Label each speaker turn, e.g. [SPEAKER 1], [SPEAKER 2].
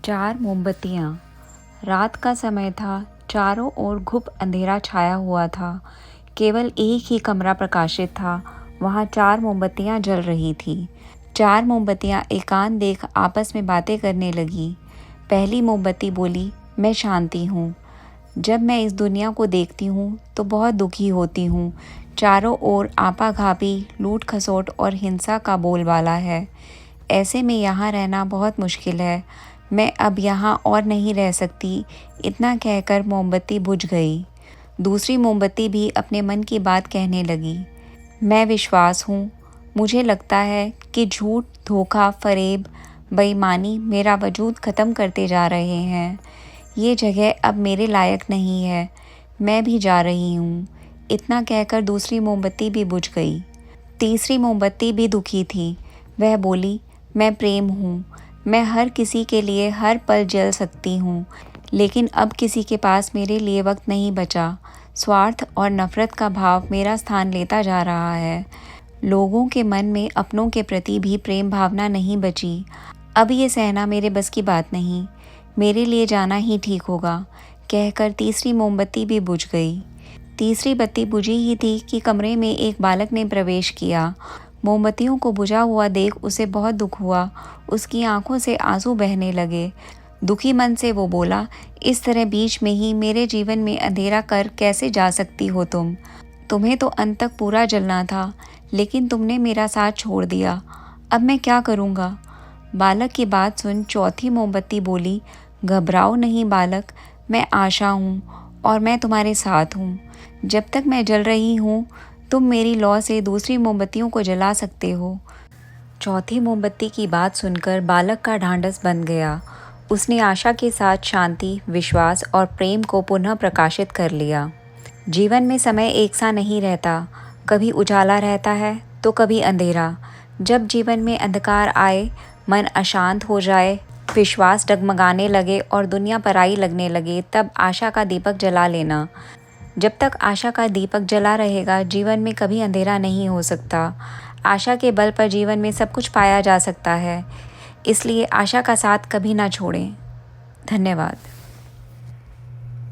[SPEAKER 1] 4 मोमबत्तियाँ। रात का समय था, चारों ओर घुप अंधेरा छाया हुआ था। केवल एक ही कमरा प्रकाशित था, वहाँ 4 मोमबत्तियाँ जल रही थीं। 4 मोमबत्तियाँ एकांत देख आपस में बातें करने लगीं। पहली मोमबत्ती बोली, मैं शांति हूँ। जब मैं इस दुनिया को देखती हूँ तो बहुत दुखी होती हूँ। चारों ओर आपाधापी, लूट खसोट और हिंसा का बोलबाला है। ऐसे में यहाँ रहना बहुत मुश्किल है। मैं अब यहाँ और नहीं रह सकती। इतना कहकर मोमबत्ती बुझ गई। दूसरी मोमबत्ती भी अपने मन की बात कहने लगी। मैं विश्वास हूँ। मुझे लगता है कि झूठ, धोखा, फरेब, बेईमानी मेरा वजूद ख़त्म करते जा रहे हैं। ये जगह अब मेरे लायक नहीं है। मैं भी जा रही हूँ। इतना कहकर दूसरी मोमबत्ती भी बुझ गई। तीसरी मोमबत्ती भी दुखी थी। वह बोली, मैं प्रेम हूँ। मैं हर किसी के लिए हर पल जल सकती हूँ, लेकिन अब किसी के पास मेरे लिए वक्त नहीं बचा। स्वार्थ और नफ़रत का भाव मेरा स्थान लेता जा रहा है। लोगों के मन में अपनों के प्रति भी प्रेम भावना नहीं बची। अब ये सहना मेरे बस की बात नहीं। मेरे लिए जाना ही ठीक होगा, कहकर तीसरी मोमबत्ती भी बुझ गई। तीसरी बत्ती बुझी ही थी कि कमरे में एक बालक ने प्रवेश किया। मोमबत्तियों को बुझा हुआ देख उसे बहुत दुख हुआ। उसकी आंखों से आंसू बहने लगे। दुखी मन से वो बोला, इस तरह बीच में ही मेरे जीवन में अंधेरा कर कैसे जा सकती हो तुम? तुम्हें तो अंत तक पूरा जलना था, लेकिन तुमने मेरा साथ छोड़ दिया। अब मैं क्या करूँगा? बालक की बात सुन चौथी मोमबत्ती बोली, घबराओ नहीं बालक, मैं आशा हूँ और मैं तुम्हारे साथ हूँ। जब तक मैं जल रही हूँ, तुम मेरी लौ से दूसरी मोमबत्तियों को जला सकते हो। चौथी मोमबत्ती की बात सुनकर बालक का ढांढस बंध गया। उसने आशा के साथ शांति, विश्वास और प्रेम को पुनः प्रकाशित कर लिया। जीवन में समय एक सा नहीं रहता। कभी उजाला रहता है तो कभी अंधेरा। जब जीवन में अंधकार आए, मन अशांत हो जाए, विश्वास डगमगाने लगे और दुनिया पराई लगने लगे, तब आशा का दीपक जला लेना। जब तक आशा का दीपक जला रहेगा, जीवन में कभी अंधेरा नहीं हो सकता। आशा के बल पर जीवन में सब कुछ पाया जा सकता है। इसलिए आशा का साथ कभी ना छोड़ें। धन्यवाद।